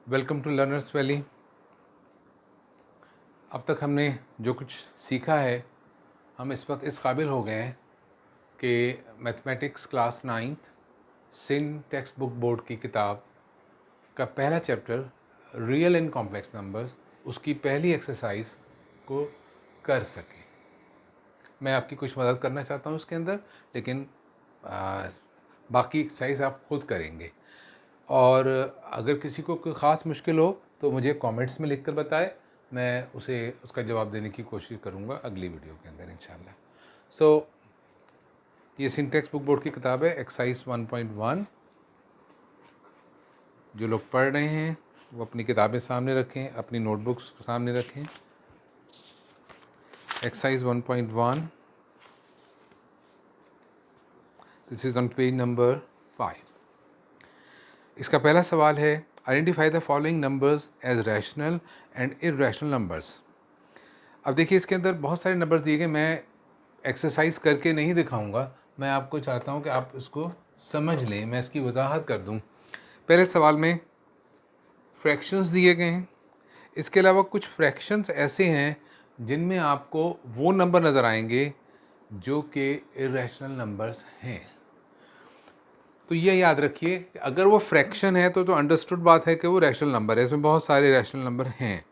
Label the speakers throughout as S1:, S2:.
S1: Welcome to learners valley. अब तक हमने जो कुछ सीखा है, हम इस वक्त इस काबिल हो गए हैं कि मैथमेटिक्स क्लास 9th सिन टेक्स्ट बुक बोर्ड की किताब का पहला chapter real and complex numbers, उसकी पहली एक्सरसाइज को कर सकें। मैं आपकी कुछ मदद करना चाहता हूँ उसके अंदर, लेकिन बाकी एक्सरसाइज आप खुद करेंगे। और अगर किसी को कोई ख़ास मुश्किल हो तो मुझे कमेंट्स में लिखकर बताएं, मैं उसका जवाब देने की कोशिश करूँगा अगली वीडियो के अंदर इंशाल्लाह। सो ये सिंटेक्स बुक बोर्ड की किताब है, एक्सरसाइज 1.1। जो लोग पढ़ रहे हैं वो अपनी किताबें सामने रखें, अपनी नोटबुक्स सामने रखें। Exercise 1.1, this is on page number 5। इसका पहला सवाल है, identify the following numbers as rational and irrational numbers. अब देखिए, इसके अंदर बहुत सारे नंबर्स दिए गए। मैं एक्सरसाइज करके नहीं दिखाऊंगा, मैं आपको चाहता हूं कि आप इसको समझ लें, मैं इसकी वजाहत कर दूं। पहले सवाल में फ्रैक्शंस दिए गए हैं। इसके अलावा कुछ फ्रैक्शंस ऐसे हैं जिनमें आपको वो नंबर नज़र आएंगे जो कि इर्रेशनल नंबर्स हैं। तो ये याद रखिए, अगर वो फ्रैक्शन है तो अंडरस्टूड बात है कि वो रैशनल नंबर है। इसमें बहुत सारे रैशनल नंबर हैं,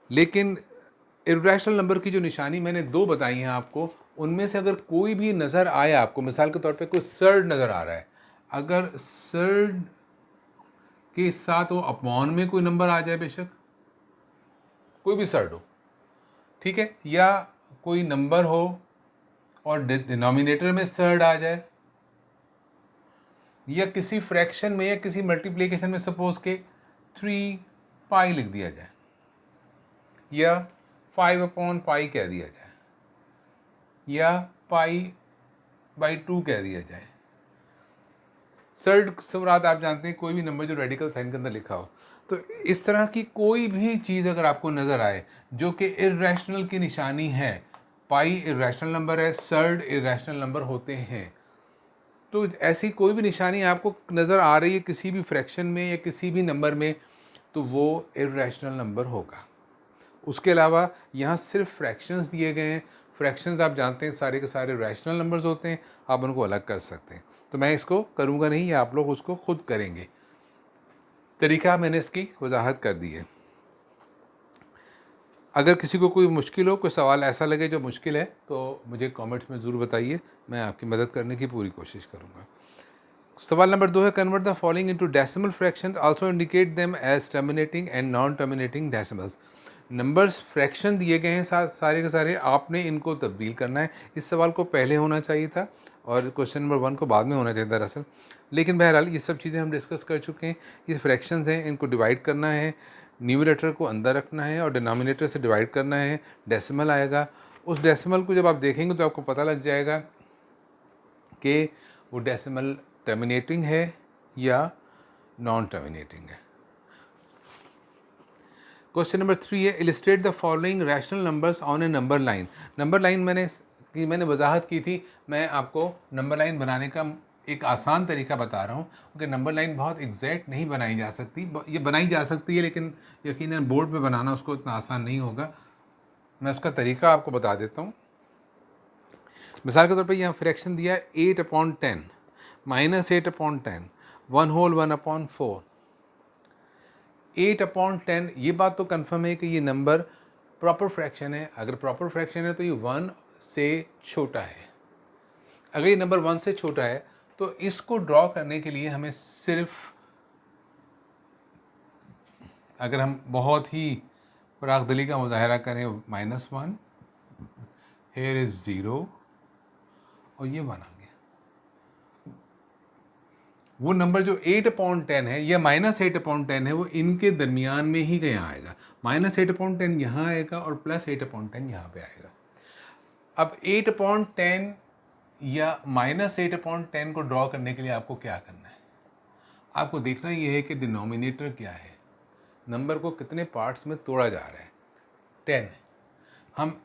S1: लेकिन इर्रेशनल नंबर की जो निशानी मैंने दो बताई हैं आपको, उनमें से अगर कोई भी नज़र आए आपको, मिसाल के तौर पे कोई सर्ड नज़र आ रहा है, अगर सर्ड के साथ वो अपॉन में कोई नंबर आ जाए, बेशक कोई भी सर्ड हो, ठीक है, या कोई नंबर हो और डिनोमिनेटर में सर्ड आ जाए, या किसी फ्रैक्शन में या किसी मल्टीप्लिकेशन में सपोज के 3 पाई लिख दिया जाए, या 5/पाई कह दिया जाए, या पाई/2 कह दिया जाए। सर्ड से मुराद आप जानते हैं कोई भी नंबर जो रेडिकल साइन के अंदर लिखा हो। तो इस तरह की कोई भी चीज़ अगर आपको नज़र आए जो कि इर्रेशनल की निशानी है, पाई इर्रेशनल नंबर है, सर्ड इर्रेशनल नंबर होते हैं, तो ऐसी कोई भी निशानी आपको नज़र आ रही है किसी भी फ्रैक्शन में या किसी भी नंबर में, तो वो इर्रेशनल नंबर होगा। उसके अलावा यहाँ सिर्फ फ्रैक्शंस दिए गए हैं। फ्रैक्शंस आप जानते हैं सारे के सारे रैशनल नंबर्स होते हैं, आप उनको अलग कर सकते हैं। तो मैं इसको करूँगा नहीं, या आप लोग उसको खुद करेंगे। तरीका मैंने इसकी वजाहत कर दी है। अगर किसी को कोई मुश्किल हो, कोई सवाल ऐसा लगे जो मुश्किल है, तो मुझे कमेंट्स में ज़रूर बताइए, मैं आपकी मदद करने की पूरी कोशिश करूँगा। सवाल नंबर 2 है, convert the following into decimal fractions, also indicate them as terminating and non terminating decimals. Numbers fraction दिए गए हैं सारे के सारे, आपने इनको तब्दील करना है। इस सवाल को पहले होना चाहिए था और क्वेश्चन नंबर 1 को बाद में होना चाहिए दरअसल, लेकिन बहरहाल ये सब चीज़ें हम डिस्कस कर चुके हैं। ये फ्रैक्शंस हैं, इनको डिवाइड करना है, न्यूमरेटर को अंदर रखना है और डिनोमिनेटर से डिवाइड करना है, डेसिमल आएगा। उस डेसिमल को जब आप देखेंगे तो आपको पता लग जाएगा कि वो डेसिमल टर्मिनेटिंग है या नॉन टर्मिनेटिंग है। क्वेश्चन नंबर 3 है, illustrate the following rational numbers on A number line. Number line मैंने वजाहत की थी, मैं आपको नंबर लाइन बनाने का एक आसान तरीका बता रहा हूँ, क्योंकि नंबर लाइन बहुत एग्जैक्ट नहीं बनाई जा सकती। ये बनाई जा सकती है, लेकिन यकीनन बोर्ड पे बनाना उसको इतना आसान नहीं होगा। मैं उसका तरीका आपको बता देता हूँ। मिसाल के तौर पर यहाँ फ्रैक्शन दिया है 8/10, -8/10, 1/1/4। 8/10, ये बात तो कंफर्म है कि ये नंबर प्रॉपर फ्रैक्शन है। अगर प्रॉपर फ्रैक्शन है तो ये 1 से छोटा है। अगर ये नंबर 1 से छोटा है तो इसको ड्रॉ करने के लिए हमें सिर्फ, अगर हम बहुत ही फरागदली का मुजाहरा करें, -1, हेयर इज 0 और ये 1 आ गया। वो नंबर जो 8/10 है या -8/10 है, वो इनके दरमियान में ही कहीं आएगा। -8/10 यहाँ आएगा और +8/10 यहाँ पे आएगा। अब 8/10 या -8/10 को ड्रॉ करने के लिए आपको क्या करना है? आपको देखना ये है कि डिनोमिनेटर क्या है, नंबर को कितने पार्ट्स में तोड़ा जा रहा है। 10। हम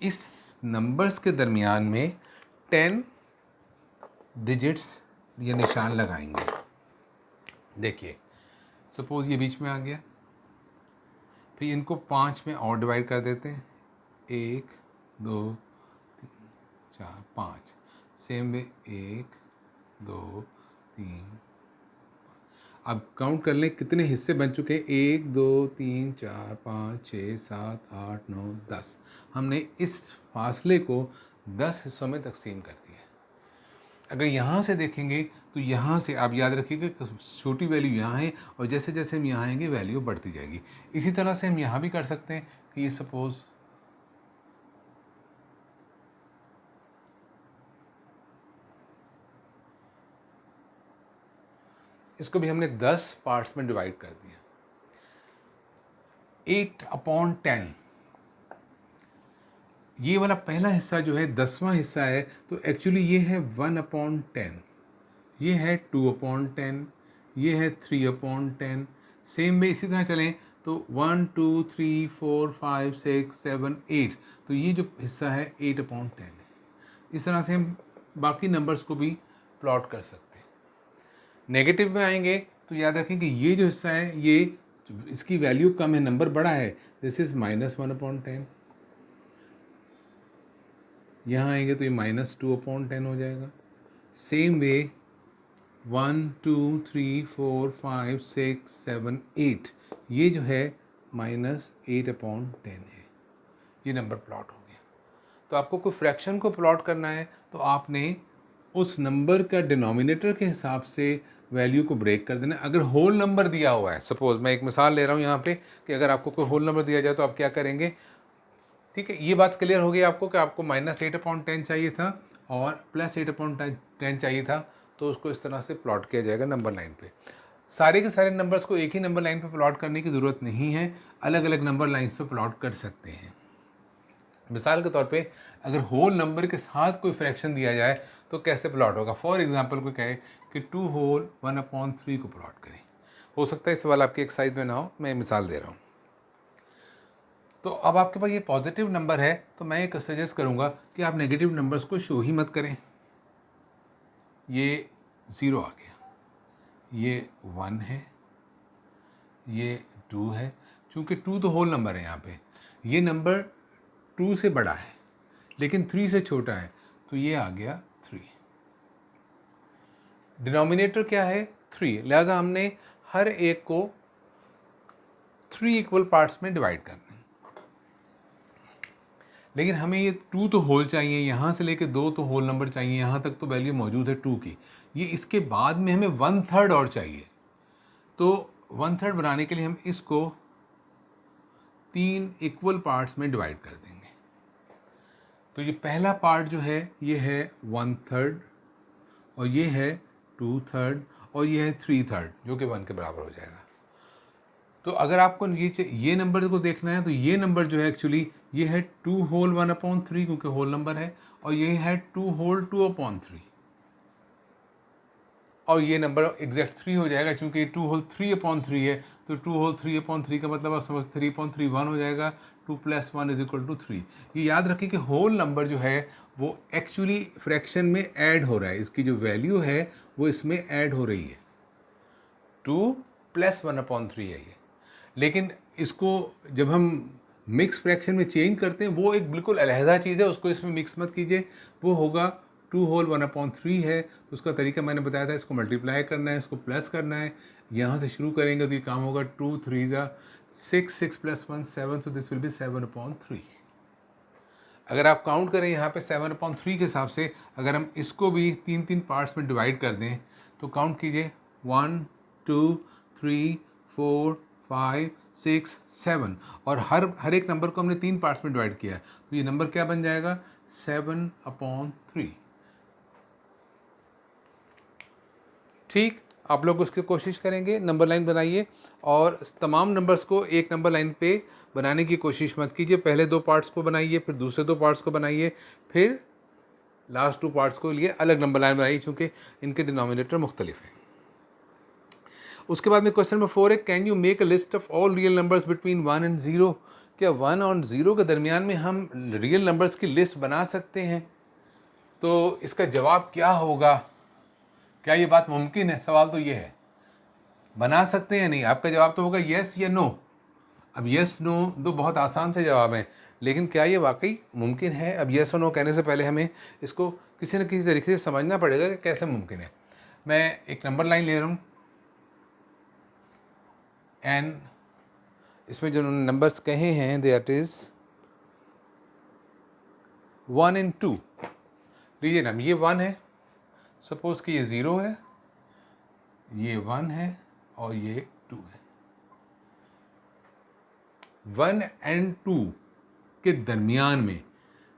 S1: इस नंबर्स के दरमियान में 10 डिजिट्स ये निशान लगाएंगे। देखिए, सपोज़ ये बीच में आ गया, फिर इनको 5 में और डिवाइड कर देते हैं, 1 2 3 4 5। Same way 1 2 3। अब काउंट कर लें कितने हिस्से बन चुके हैं, 1 2 3 4 5 6 7 8 9 10। हमने इस फासले को 10 हिस्सों में तकसीम कर दिया। अगर यहाँ से देखेंगे तो यहाँ से आप याद रखिएगा छोटी वैल्यू यहाँ है और जैसे जैसे हम यहाँ आएंगे वैल्यू बढ़ती जाएगी। इसी तरह से हम यहाँ भी कर सकते हैं कि ये सपोज़ इसको भी हमने 10 पार्ट्स में डिवाइड कर दिया। 8/10 ये वाला पहला हिस्सा जो है 10वां हिस्सा है, तो एक्चुअली ये है 1/10, ये है 2/10, ये है 3/10। सेम वे इसी तरह चलें तो 1 2 3 4 5 6 7 8, तो ये जो हिस्सा है 8/10 है। इस तरह से हम बाकी नंबर्स को भी प्लॉट कर सकते हैं। नेगेटिव में आएंगे तो याद रखें कि ये जो हिस्सा है ये इसकी वैल्यू कम है, नंबर बड़ा है, दिस इज -1/10। यहाँ आएंगे तो ये -2/10 हो जाएगा। सेम वे 1 2 3 4 5 6 7 8 ये जो है -8/10 है। ये नंबर प्लॉट हो गया। तो आपको कोई फ्रैक्शन को प्लॉट करना है तो आपने उस नंबर का डिनोमिनेटर के हिसाब से वैल्यू को ब्रेक कर देना। अगर होल नंबर दिया हुआ है, सपोज मैं एक मिसाल ले रहा हूँ यहाँ पे कि अगर आपको कोई होल नंबर दिया जाए तो आप क्या करेंगे। ठीक है, ये बात क्लियर हो गई आपको कि आपको -8/10 चाहिए था और +8/10 चाहिए था, तो उसको इस तरह से प्लॉट किया जाएगा नंबर लाइन पे। सारे के सारे नंबर्स को एक ही नंबर लाइन पे प्लॉट करने की ज़रूरत नहीं है, अलग अलग नंबर लाइन्स पे प्लॉट कर सकते हैं। मिसाल के तौर पे अगर होल नंबर के साथ कोई फ्रैक्शन दिया जाए तो कैसे प्लॉट होगा। फॉर एग्जांपल कोई कहे कि 2 होल 1/3 को प्लॉट करें, हो सकता है सवाल आपकी एक्सरसाइज में ना हो, मैं मिसाल दे रहा हूँ। तो अब आपके पास ये पॉजिटिव नंबर है तो मैं एक सजेस्ट करूँगा कि आप नेगेटिव नंबर्स को शो ही मत करें। ये 0 आ गया, ये 1 है, ये 2 है, चूँकि 2 तो होल नंबर है यहाँ पे, ये नंबर 2 से बड़ा है लेकिन 3 से छोटा है, तो ये आ गया 3। डिनोमिनेटर क्या है 3, लिहाजा हमने हर एक को 3 इक्वल पार्ट्स में डिवाइड करना है। लेकिन हमें ये 2 तो होल चाहिए, यहाँ से लेके 2 तो होल नंबर चाहिए, यहाँ तक तो वैल्यू मौजूद है 2 की। ये इसके बाद में हमें 1/3 और चाहिए, तो 1/3 बनाने के लिए हम इसको 3 इक्वल पार्ट्स में डिवाइड कर देंगे। तो ये पहला पार्ट जो है ये है 1/3 और ये है 2/3 और ये है 3/3 जो कि 1 के बराबर हो जाएगा। तो अगर आपको ये नंबर को देखना है तो ये नंबर जो है एक्चुअली ये है 2 होल 1/3 क्योंकि होल नंबर है, और ये है 2 होल 2/3 और ये नंबर एग्जैक्ट 3 हो जाएगा क्योंकि 2 होल 3/3 है, तो 2 होल 3/3 का मतलब आप समझ 3/3 हो जाएगा। 2 + 1 = 3। ये याद रखिए कि होल नंबर जो है वो एक्चुअली फ्रैक्शन में ऐड हो रहा है, इसकी जो वैल्यू है वो इसमें ऐड हो रही है। 2 + 1/3 है ये, लेकिन इसको जब हम मिक्स फ्रैक्शन में चेंज करते हैं वो एक बिल्कुल अलहदा चीज़ है, उसको इसमें मिक्स मत कीजिए। वो होगा 2 होल 1/3 है, तो उसका तरीका मैंने बताया था, इसको मल्टीप्लाई करना है, इसको प्लस करना है। यहाँ से शुरू करेंगे तो ये काम होगा 2 3 6, 6 + 1 7, तो दिस विल बी 7/3। अगर आप काउंट करें यहाँ पे 7/3 के हिसाब से, अगर हम इसको भी 3 पार्ट्स में डिवाइड कर दें तो काउंट कीजिए 1 2 3 4 5 6 7, और हर एक नंबर को हमने 3 पार्ट्स में डिवाइड किया है, तो ये नंबर क्या बन जाएगा 7/3। ठीक, आप लोग उसकी कोशिश करेंगे, नंबर लाइन बनाइए और तमाम नंबर्स को एक नंबर लाइन पे बनाने की कोशिश मत कीजिए। पहले 2 पार्ट्स को बनाइए, फिर दूसरे 2 पार्ट्स को बनाइए, फिर लास्ट 2 पार्ट्स को लिए अलग नंबर लाइन बनाइए क्योंकि इनके डिनोमिनेटर मुख्तलिफ हैं। उसके बाद में क्वेश्चन नंबर 4 है, can you make a list of all real numbers between 1 and 0। क्या 1 और 0 के दरमियान में हम रियल नंबर्स की लिस्ट बना सकते हैं? तो इसका जवाब क्या होगा, क्या ये बात मुमकिन है? सवाल तो ये है। बना सकते हैं या नहीं? आपका जवाब तो होगा येस या नो। अब येस नो दो बहुत आसान से जवाब हैं, लेकिन क्या ये वाकई मुमकिन है? अब येस और नो कहने से पहले हमें इसको किसी न किसी तरीके से समझना पड़ेगा कि कैसे मुमकिन है। मैं एक नंबर लाइन ले रहा हूँ एंड इसमें जो उन्होंने नंबर्स कहे हैं दैट इज़ 1 and 2। लीजिए ना, ये 1 है, सपोज कि ये 0 है, ये 1 है और ये 2 है। 1 and 2 के दरमियान में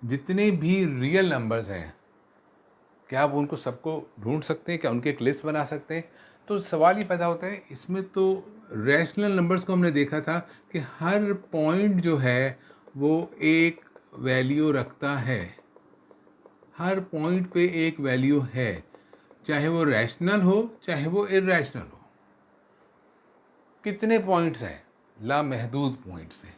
S1: जितने भी रियल नंबर्स हैं, क्या आप उनको सबको ढूंढ सकते हैं? क्या उनकी एक लिस्ट बना सकते हैं? तो सवाल ये पैदा होता है, इसमें तो रैशनल नंबर्स को हमने देखा था कि हर पॉइंट जो है वो एक वैल्यू रखता है, हर पॉइंट पे एक वैल्यू है, चाहे वो रैशनल हो चाहे वो इरैशनल हो। कितने पॉइंट्स हैं? लामहदूद पॉइंट्स हैं।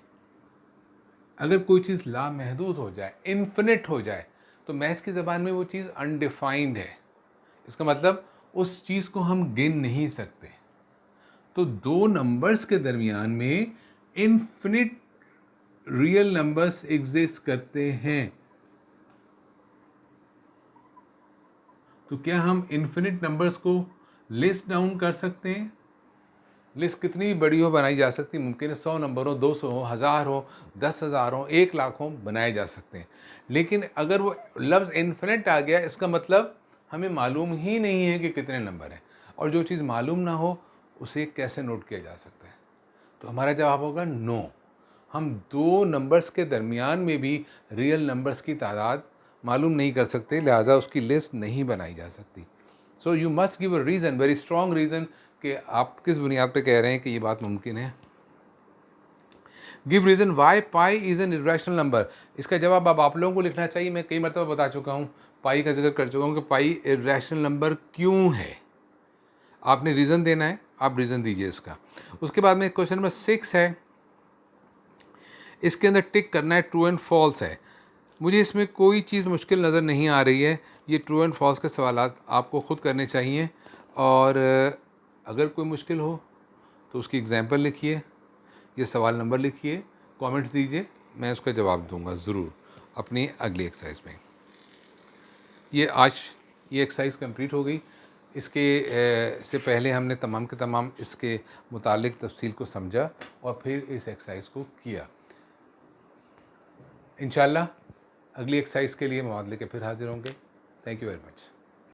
S1: अगर कोई चीज़ लामहदूद हो जाए, इन्फिनिट हो जाए, तो मैथ्स की ज़बान में वो चीज़ अनडिफाइंड है। इसका मतलब उस चीज़ को हम गिन नहीं सकते। तो दो नंबर्स के दरमियान में इन्फिनिट रियल नंबर्स एग्जिस्ट करते हैं। तो क्या हम इन्फिनिट नंबर्स को लिस्ट डाउन कर सकते हैं? लिस्ट कितनी भी बड़ी हो बनाई जा सकती है, मुमकिन है 100 नंबर हो, 200 हो, 1000 हो, 10,000 हो, 1,00,000 हो, बनाए जा सकते हैं। लेकिन अगर वो लफ्ज़ इन्फिनिट आ गया, इसका मतलब हमें मालूम ही नहीं है कि कितने नंबर हैं, और जो चीज़ मालूम ना हो उसे कैसे नोट किया जा सकता है? तो हमारा जवाब होगा नो। हम दो नंबर्स के दरमियान में भी रियल नंबर्स की तादाद मालूम नहीं कर सकते, लिहाजा उसकी लिस्ट नहीं बनाई जा सकती। So you must give a reason, very strong reason, कि आप किस बुनियाद पे कह रहे हैं कि ये बात मुमकिन है। Give reason why pi is an irrational number. इसका जवाब अब आप लोगों को लिखना चाहिए। मैं कई मरतबा बता चुका हूँ, पाई का जिक्र कर चुका हूँ कि पाई इरेशनल नंबर क्यों है। आपने रीज़न देना है, आप रीज़न दीजिए इसका। उसके बाद में क्वेश्चन नंबर 6 है, इसके अंदर टिक करना है ट्रू एंड फॉल्स है। मुझे इसमें कोई चीज़ मुश्किल नज़र नहीं आ रही है। ये ट्रू एंड फॉल्स के सवालात आपको ख़ुद करने चाहिए, और अगर कोई मुश्किल हो तो उसकी एग्जाम्पल लिखिए, ये सवाल नंबर लिखिए, कमेंट्स दीजिए, मैं उसका जवाब दूंगा ज़रूर अपनी अगली एक्सरसाइज में। ये आज ये एक्सरसाइज कंप्लीट हो गई। इसके से पहले हमने तमाम के तमाम इसके मुतालिक तफसील को समझा और फिर इस एक्सरसाइज को किया। इंशाल्लाह अगली एक्सरसाइज के लिए मवाद लेके फिर हाजिर होंगे। Thank you very much.